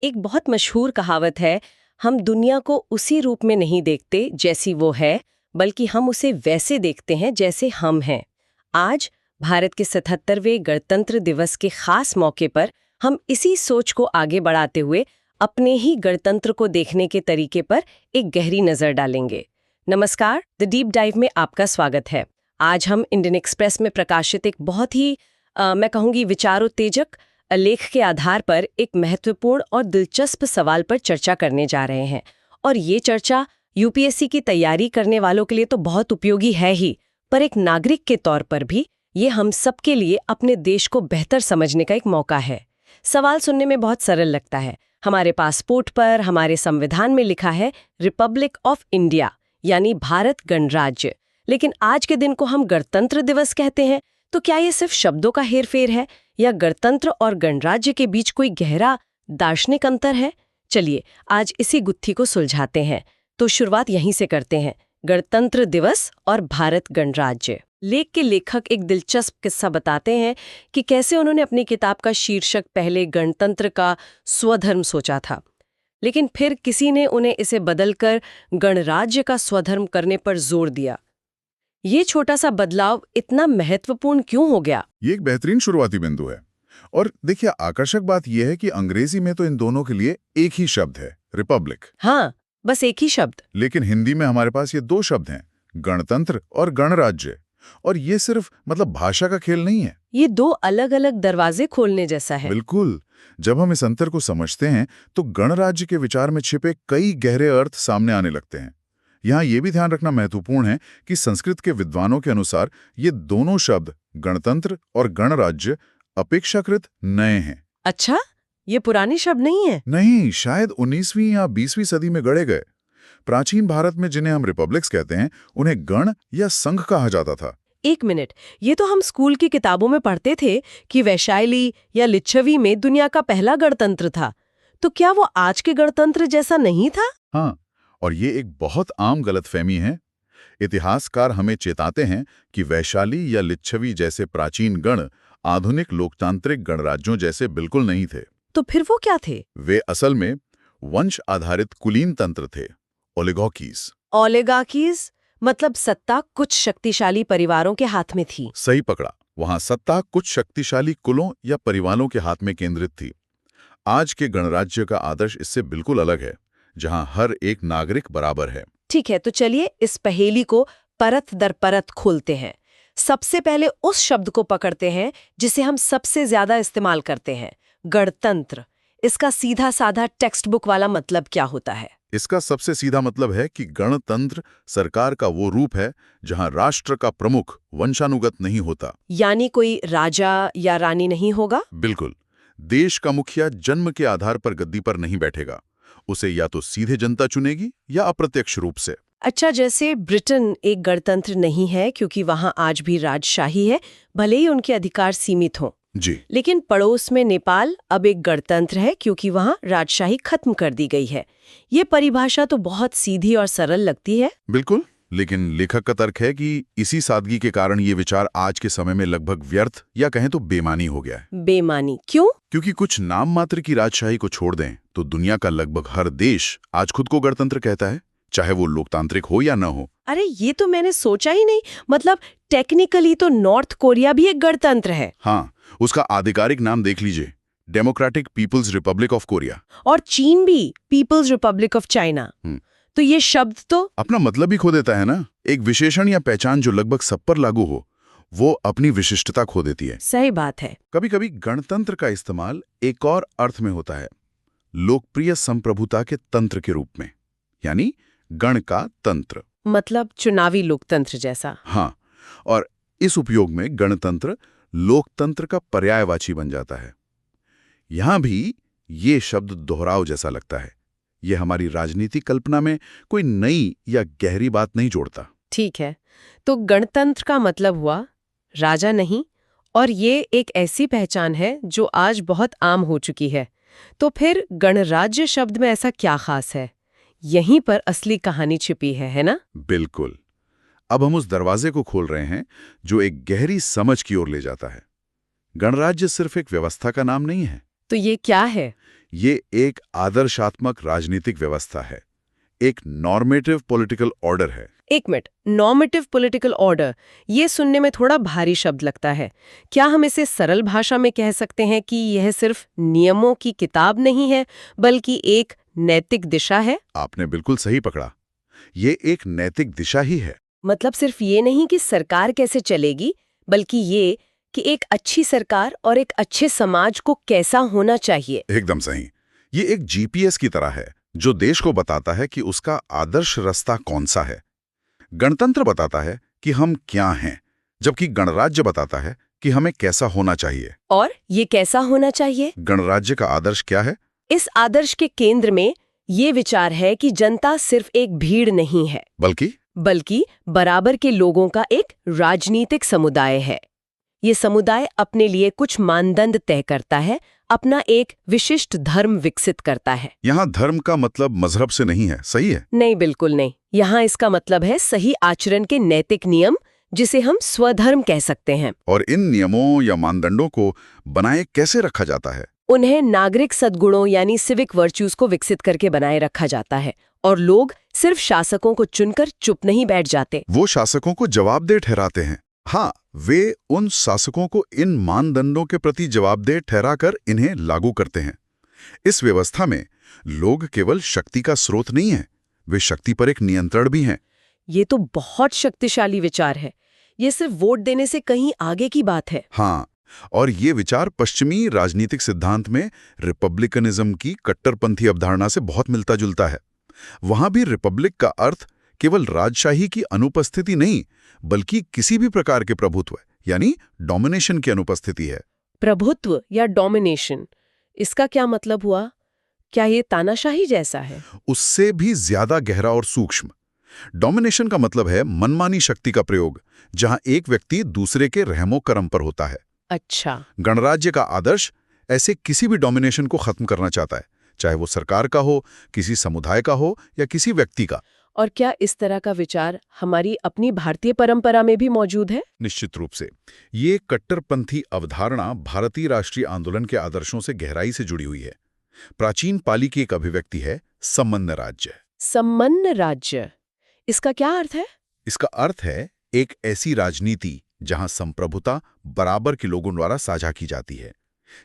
एक बहुत मशहूर कहावत है, हम दुनिया को उसी रूप में नहीं देखते जैसी वो है, बल्कि हम उसे वैसे देखते हैं जैसे हम हैं। आज भारत के 77वें गणतंत्र दिवस के खास मौके पर हम इसी सोच को आगे बढ़ाते हुए अपने ही गणतंत्र को देखने के तरीके पर एक गहरी नजर डालेंगे। नमस्कार, द डीप डाइव में आपका स्वागत है। आज हम इंडियन एक्सप्रेस में प्रकाशित एक बहुत ही मैं कहूँगी विचारोत्तेजक लेख के आधार पर एक महत्वपूर्ण और दिलचस्प सवाल पर चर्चा करने जा रहे हैं। और ये चर्चा यूपीएससी की तैयारी करने वालों के लिए तो बहुत उपयोगी है ही, पर एक नागरिक के तौर पर भी ये हम सबके लिए अपने देश को बेहतर समझने का एक मौका है। सवाल सुनने में बहुत सरल लगता है। हमारे पासपोर्ट पर, हमारे संविधान में लिखा है रिपब्लिक ऑफ इंडिया, यानी भारत गणराज्य। लेकिन आज के दिन को हम गणतंत्र दिवस कहते हैं, तो क्या ये सिर्फ शब्दों का हेरफेर है या गणतंत्र और गणराज्य के बीच कोई गहरा दार्शनिक अंतर है? चलिए आज इसी गुत्थी को सुलझाते हैं। तो शुरुआत यहीं से करते हैं, गणतंत्र दिवस और भारत गणराज्य। लेख के लेखक एक दिलचस्प किस्सा बताते हैं कि कैसे उन्होंने अपनी किताब का शीर्षक पहले गणतंत्र का स्वधर्म सोचा था, लेकिन फिर किसी ने उन्हें इसे बदलकर गणराज्य का स्वधर्म करने पर जोर दिया। ये छोटा सा बदलाव इतना महत्वपूर्ण क्यों हो गया? ये एक बेहतरीन शुरुआती बिंदु है। और देखिए, आकर्षक बात यह है कि अंग्रेजी में तो इन दोनों के लिए एक ही शब्द है, रिपब्लिक। हाँ, बस एक ही शब्द। लेकिन हिंदी में हमारे पास ये दो शब्द हैं, गणतंत्र और गणराज्य। और ये सिर्फ भाषा का खेल नहीं है, ये दो अलग अलग दरवाजे खोलने जैसा है। बिल्कुल। जब हम इस अंतर को समझते हैं तो गणराज्य के विचार में छिपे कई गहरे अर्थ सामने आने लगते हैं। यहाँ ये भी ध्यान रखना महत्वपूर्ण है कि संस्कृत के विद्वानों के अनुसार ये दोनों शब्द गणतंत्र और गणराज्य अपेक्षाकृत नए हैं। अच्छा, ये पुराने शब्द नहीं है? नहीं, शायद 19वीं या 20वीं सदी में गढ़े गए। प्राचीन भारत में जिन्हें हम रिपब्लिक्स कहते हैं, उन्हें गण या संघ कहा जाता था। एक मिनट, ये तो हम स्कूल की किताबों में पढ़ते थे कि वैशाली या लिच्छवी में दुनिया का पहला गणतंत्र था। तो क्या वो आज के गणतंत्र जैसा नहीं था? हाँ, और ये एक बहुत आम गलतफहमी है। इतिहासकार हमें चेताते हैं कि वैशाली या लिच्छवी जैसे प्राचीन गण आधुनिक लोकतांत्रिक गणराज्यों जैसे बिल्कुल नहीं थे। तो फिर वो क्या थे? वे असल में वंश आधारित कुलीन तंत्र थे, ओलिगार्कीज। ओलिगार्कीज मतलब सत्ता कुछ शक्तिशाली परिवारों के हाथ में थी। सही पकड़ा। वहां सत्ता कुछ शक्तिशाली कुलों या परिवारों के हाथ में केंद्रित थी। आज के गणराज्य का आदर्श इससे बिल्कुल अलग है, जहां हर एक नागरिक बराबर है। ठीक है, तो चलिए इस पहेली को परत दर परत खोलते हैं। सबसे पहले उस शब्द को पकड़ते हैं जिसे हम सबसे ज्यादा इस्तेमाल करते हैं, गणतंत्र। इसका सीधा साधा टेक्स्ट बुक वाला मतलब क्या होता है? इसका सबसे सीधा मतलब है कि गणतंत्र सरकार का वो रूप है जहां राष्ट्र का प्रमुख वंशानुगत नहीं होता। यानी कोई राजा या रानी नहीं होगा? बिल्कुल। देश का मुखिया जन्म के आधार पर गद्दी पर नहीं बैठेगा। उसे या तो सीधे जनता चुनेगी या अप्रत्यक्ष रूप से। अच्छा, जैसे ब्रिटेन एक गणतंत्र नहीं है क्योंकि वहां आज भी राजशाही है, भले ही उनके अधिकार सीमित हों। जी। लेकिन पड़ोस में नेपाल अब एक गणतंत्र है क्योंकि वहां राजशाही खत्म कर दी गई है। ये परिभाषा तो बहुत सीधी और सरल लगती है। बिल्कुल, लेकिन लेखक का तर्क है कि इसी सादगी के कारण ये विचार आज के समय में लगभग व्यर्थ या कहें तो बेमानी हो गया है। बेमानी क्यों? क्योंकि कुछ नाम मात्र की राजशाही को छोड़ दें तो दुनिया का लगभग हर देश आज खुद को गणतंत्र कहता है, चाहे वो लोकतांत्रिक हो या न हो। अरे ये तो मैंने सोचा ही नहीं। मतलब टेक्निकली तो नॉर्थ कोरिया भी एक गणतंत्र है। हाँ, उसका आधिकारिक नाम देख लीजिए, Democratic People's Republic of Korea. और चीन भी पीपल्स रिपब्लिक ऑफ चाइना। तो ये शब्द तो अपना मतलब ही खो देता है ना। एक विशेषण या पहचान जो लगभग सब पर लागू हो, वो अपनी विशिष्टता खो देती है। सही बात है। कभी कभी गणतंत्र का इस्तेमाल एक और अर्थ में होता है, लोकप्रिय संप्रभुता के तंत्र के रूप में, यानी गण का तंत्र। मतलब चुनावी लोकतंत्र जैसा। हाँ, और इस उपयोग में गणतंत्र लोकतंत्र का पर्यायवाची बन जाता है। यहां भी ये शब्द दोहराव जैसा लगता है। ये हमारी राजनीतिक कल्पना में कोई नई या गहरी बात नहीं जोड़ता। ठीक है, तो गणतंत्र का मतलब हुआ राजा नहीं, और ये एक ऐसी पहचान है जो आज बहुत आम हो चुकी है। तो फिर गणराज्य शब्द में ऐसा क्या खास है? यहीं पर असली कहानी छिपी है ना? बिल्कुल। अब हम उस दरवाजे को खोल रहे हैं जो एक गहरी समझ की ओर ले जाता है। गणराज्य सिर्फ एक व्यवस्था का नाम नहीं है। तो ये क्या है? ये एक आदर्शात्मक राजनीतिक व्यवस्था है, एक नॉर्मेटिव पॉलिटिकल ऑर्डर है। एक मिनट, नॉर्मेटिव पॉलिटिकल ऑर्डर, ये सुनने में थोड़ा भारी शब्द लगता है। क्या हम इसे सरल भाषा में कह सकते हैं कि यह सिर्फ नियमों की किताब नहीं है, बल्कि एक नैतिक दिशा है? आपने बिल्कुल सही पकड़ा, ये एक नैतिक दिशा ही है। मतलब सिर्फ ये नहीं कि सरकार कैसे चलेगी, बल्कि ये कि एक अच्छी सरकार और एक अच्छे समाज को कैसा होना चाहिए। एकदम सही। ये एक जीपीएस की तरह है जो देश को बताता है कि उसका आदर्श रास्ता कौन सा है। गणतंत्र बताता है कि हम क्या हैं, जबकि गणराज्य बताता है कि हमें कैसा होना चाहिए। और ये कैसा होना चाहिए? गणराज्य का आदर्श क्या है? इस आदर्श के केंद्र में ये विचार है कि जनता सिर्फ एक भीड़ नहीं है, बल्कि बराबर के लोगों का एक राजनीतिक समुदाय है। ये समुदाय अपने लिए कुछ मानदंड तय करता है, अपना एक विशिष्ट धर्म विकसित करता है। यहाँ धर्म का मतलब मजहब से नहीं है, सही है? नहीं, बिल्कुल नहीं। यहाँ इसका मतलब है सही आचरण के नैतिक नियम, जिसे हम स्वधर्म कह सकते हैं। और इन नियमों या मानदंडों को बनाए कैसे रखा जाता है? उन्हें नागरिक सद्गुणों यानी सिविक वर्च्यूज को विकसित करके बनाए रखा जाता है, और लोग सिर्फ शासकों को चुनकर चुप नहीं बैठ जाते। वो शासकों को जवाबदेह ठहराते हैं। हाँ, वे उन शासकों को इन मानदंडों के प्रति जवाबदेह ठहराकर इन्हें लागू करते हैं। इस व्यवस्था में लोग केवल शक्ति का स्रोत नहीं है, वे शक्ति पर एक नियंत्रण भी हैं। ये तो बहुत शक्तिशाली विचार है। ये सिर्फ वोट देने से कहीं आगे की बात है। हाँ, और ये विचार पश्चिमी राजनीतिक सिद्धांत में रिपब्लिकनिज्म की कट्टरपंथी अवधारणा से बहुत मिलता जुलता है। वहां भी रिपब्लिक का अर्थ केवल राजशाही की अनुपस्थिति नहीं, बल्कि किसी भी प्रकार के प्रभुत्व यानी डोमिनेशन की अनुपस्थिति है। प्रभुत्व या डोमिनेशन, इसका क्या मतलब हुआ? क्या ये तानाशाही जैसा है? उससे भी ज्यादा गहरा और सूक्ष्म। डोमिनेशन का मतलब है मनमानी शक्ति का प्रयोग, जहां एक व्यक्ति दूसरे के रहमो करम पर होता है। अच्छा। गणराज्य का आदर्श ऐसे किसी भी डोमिनेशन को खत्म करना चाहता है, चाहे वो सरकार का हो, किसी समुदाय का हो या किसी व्यक्ति का। और क्या इस तरह का विचार हमारी अपनी भारतीय परंपरा में भी मौजूद है? निश्चित रूप से। ये कट्टरपंथी अवधारणा भारतीय राष्ट्रीय आंदोलन के आदर्शों से गहराई से जुड़ी हुई है। प्राचीन पाली की एक अभिव्यक्ति है सम्मन्य राज्य। सम्मन्य राज्य, इसका क्या अर्थ है? इसका अर्थ है एक ऐसी राजनीति जहां संप्रभुता बराबर के लोगों द्वारा साझा की जाती है।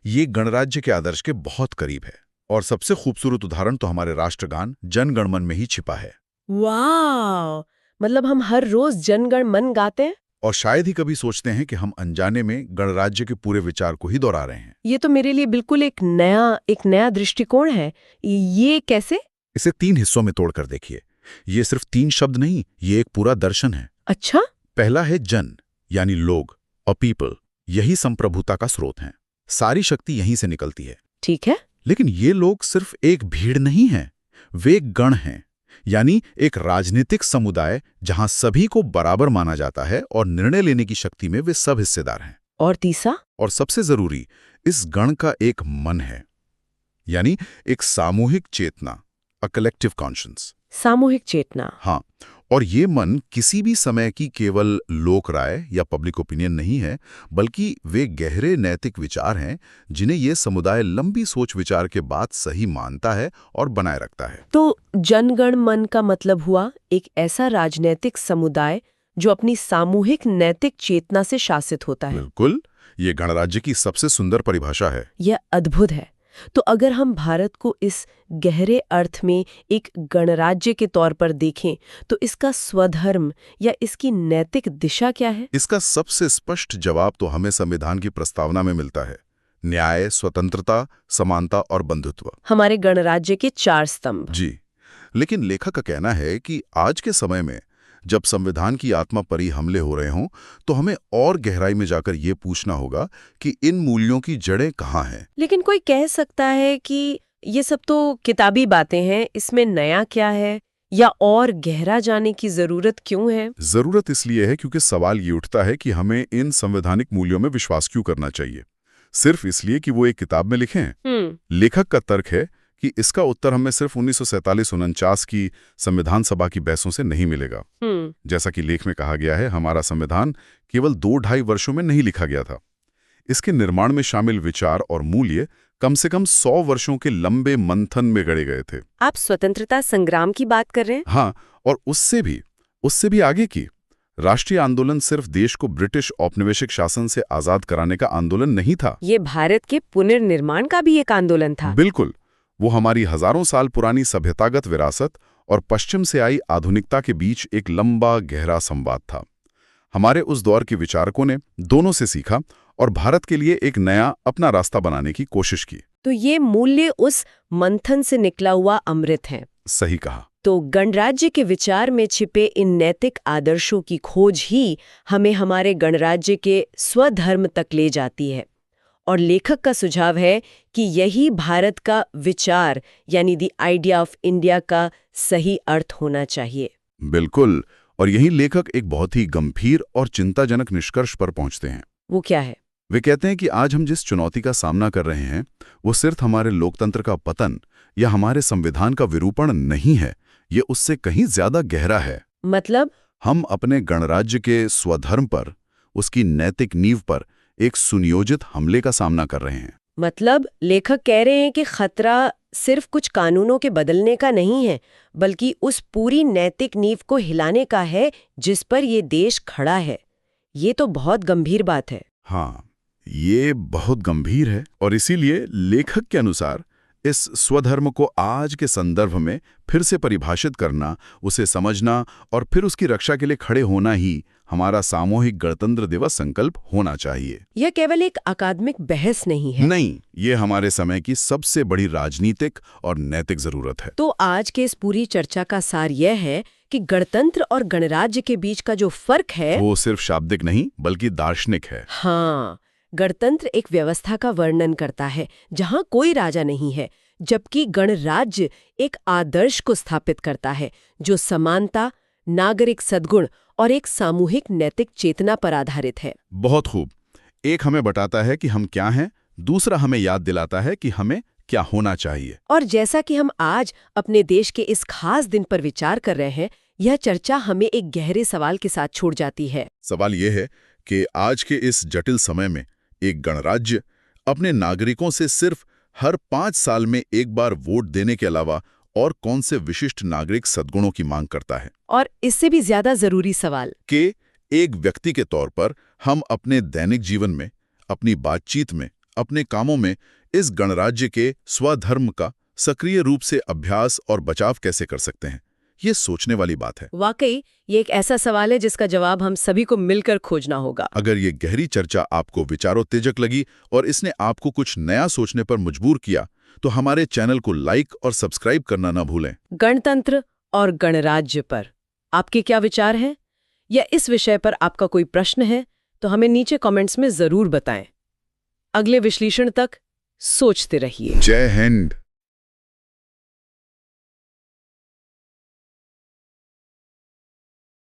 ये गणराज्य के आदर्श के बहुत करीब है, और सबसे खूबसूरत उदाहरण तो हमारे राष्ट्रगान जन गण मन में ही छिपा है। वाह! मतलब हम हर रोज जन गण मन गाते हैं? और शायद ही कभी सोचते हैं कि हम अनजाने में गणराज्य के पूरे विचार को ही दोहरा रहे हैं। ये तो मेरे लिए बिल्कुल एक नया दृष्टिकोण है। ये कैसे? इसे 3 हिस्सों में तोड़कर देखिए। ये सिर्फ 3 शब्द नहीं, ये एक पूरा दर्शन है। अच्छा? पहला है जन, यानी लोग और पीपल। यही संप्रभुता का स्रोत है, सारी शक्ति यहीं से निकलती है। ठीक है। लेकिन ये लोग सिर्फ एक भीड़ नहीं है, वे एक गण हैं, यानी एक राजनीतिक समुदाय जहां सभी को बराबर माना जाता है और निर्णय लेने की शक्ति में वे सब हिस्सेदार हैं। और तीसरा? और सबसे जरूरी, इस गण का एक मन है, यानी एक सामूहिक चेतना, अ कलेक्टिव कॉन्शियस। सामूहिक चेतना। हाँ, और ये मन किसी भी समय की केवल लोक राय या पब्लिक ओपिनियन नहीं है, बल्कि वे गहरे नैतिक विचार हैं जिन्हें ये समुदाय लंबी सोच विचार के बाद सही मानता है और बनाए रखता है। तो जनगण मन का मतलब हुआ एक ऐसा राजनीतिक समुदाय जो अपनी सामूहिक नैतिक चेतना से शासित होता है। बिल्कुल, ये गणराज्य की सबसे सुंदर परिभाषा है। यह अद्भुत है। तो अगर हम भारत को इस गहरे अर्थ में एक गणराज्य के तौर पर देखें, तो इसका स्वधर्म या इसकी नैतिक दिशा क्या है? इसका सबसे स्पष्ट जवाब तो हमें संविधान की प्रस्तावना में मिलता है। न्याय, स्वतंत्रता, समानता और बंधुत्व, हमारे गणराज्य के 4 स्तंभ। जी। लेकिन लेखक का कहना है कि आज के समय में जब संविधान की आत्मा पर ही हमले हो रहे हों, तो हमें और गहराई में जाकर ये पूछना होगा कि इन मूल्यों की जड़ें कहाँ हैं। लेकिन कोई कह सकता है कि ये सब तो किताबी बातें हैं, इसमें नया क्या है, या और गहरा जाने की जरूरत क्यों है? जरूरत इसलिए है क्योंकि सवाल ये उठता है कि हमें इन संवैधानिक मूल्यों में विश्वास क्यों करना चाहिए, सिर्फ इसलिए कि वो एक किताब में लिखे हैं। लेखक का तर्क है कि इसका उत्तर हमें सिर्फ 1947-49 की संविधान सभा की बहसों से नहीं मिलेगा। जैसा कि लेख में कहा गया है, हमारा संविधान केवल 2-2.5 वर्षों में नहीं लिखा गया था। इसके निर्माण में शामिल विचार और मूल्य कम से कम 100 वर्षों के लंबे मंथन में गढ़े गए थे। आप स्वतंत्रता संग्राम की बात कर रहे हैं? हाँ, और उससे भी आगे की। राष्ट्रीय आंदोलन सिर्फ देश को ब्रिटिश औपनिवेशिक शासन से आजाद कराने का आंदोलन नहीं था। ये भारत के पुनर्निर्माण का भी एक आंदोलन था। बिल्कुल। वो हमारी हजारों साल पुरानी सभ्यतागत विरासत और पश्चिम से आई आधुनिकता के बीच एक लंबा गहरा संवाद था। हमारे उस दौर के विचारकों ने दोनों से सीखा और भारत के लिए एक नया अपना रास्ता बनाने की कोशिश की। तो ये मूल्य उस मंथन से निकला हुआ अमृत है। सही कहा। तो गणराज्य के विचार में छिपे इन नैतिक आदर्शों की खोज ही हमें हमारे गणराज्य के स्वधर्म तक ले जाती है। और लेखक का सुझाव है कि यही भारत का विचार यानी द आइडिया ऑफ इंडिया का सही अर्थ होना चाहिए। बिल्कुल। और यही लेखक एक बहुत ही गंभीर और चिंताजनक निष्कर्ष पर पहुंचते हैं। वो क्या है? वे कहते हैं कि आज हम जिस चुनौती का सामना कर रहे हैं वो सिर्फ हमारे लोकतंत्र का पतन या हमारे संविधान का विरूपण नहीं है, ये उससे कहीं ज्यादा गहरा है। मतलब हम अपने गणराज्य के स्वधर्म पर, उसकी नैतिक नींव पर एक सुनियोजित हमले का सामना कर रहे हैं। मतलब लेखक कह रहे हैं कि खतरा सिर्फ कुछ कानूनों के बदलने का नहीं है, बल्कि उस पूरी नैतिक नींव को हिलाने का है जिस पर ये देश खड़ा है। ये तो बहुत गंभीर बात है। हाँ, ये बहुत गंभीर है और इसीलिए लेखक के अनुसार इस स्वधर्म को आज के संदर्भ में फिर से परिभाषित करना, उसे समझना और फिर उसकी रक्षा के लिए खड़े होना ही हमारा सामूहिक गणतंत्र दिवस संकल्प होना चाहिए। यह केवल एक अकादमिक बहस नहीं है। नहीं, ये हमारे समय की सबसे बड़ी राजनीतिक और नैतिक जरूरत है। तो आज के इस पूरी चर्चा का सार यह है कि गणतंत्र और गणराज्य के बीच का जो फर्क है वो सिर्फ शाब्दिक नहीं बल्कि दार्शनिक है। हाँ, गणतंत्र एक व्यवस्था का वर्णन करता है जहां कोई राजा नहीं है, जबकि गणराज्य एक आदर्श को स्थापित करता है जो समानता, नागरिक सद्गुण और एक सामूहिक नैतिक चेतना पर आधारित है। बहुत खूब। एक हमें बताता है कि हम क्या हैं, दूसरा हमें याद दिलाता है कि हमें क्या होना चाहिए। और जैसा कि हम आज अपने देश के इस खास दिन पर विचार कर रहे हैं, यह चर्चा हमें एक गहरे सवाल के साथ छोड़ जाती है। सवाल यह है कि आज के इस जटिल समय में एक गणराज्य अपने नागरिकों से सिर्फ हर 5 साल में एक बार वोट देने के अलावा और कौन से विशिष्ट नागरिक सद्गुणों की मांग करता है। और इससे भी ज्यादा जरूरी सवाल कि एक व्यक्ति के तौर पर हम अपने दैनिक जीवन में, अपनी बातचीत में, अपने कामों में इस गणराज्य के स्वधर्म का सक्रिय रूप से अभ्यास और बचाव कैसे कर सकते हैं। ये सोचने वाली बात है। वाकई ये एक ऐसा सवाल है जिसका जवाब हम सभी को मिलकर खोजना होगा। अगर ये गहरी चर्चा आपको विचारोत्तेजक लगी और इसने आपको कुछ नया सोचने पर मजबूर किया तो हमारे चैनल को लाइक और सब्सक्राइब करना ना भूलें। गणतंत्र और गणराज्य पर आपके क्या विचार हैं? या इस विषय पर आपका कोई प्रश्न है तो हमें नीचे कमेंट्स में जरूर बताएं। अगले विश्लेषण तक सोचते रहिए। जय हिंद।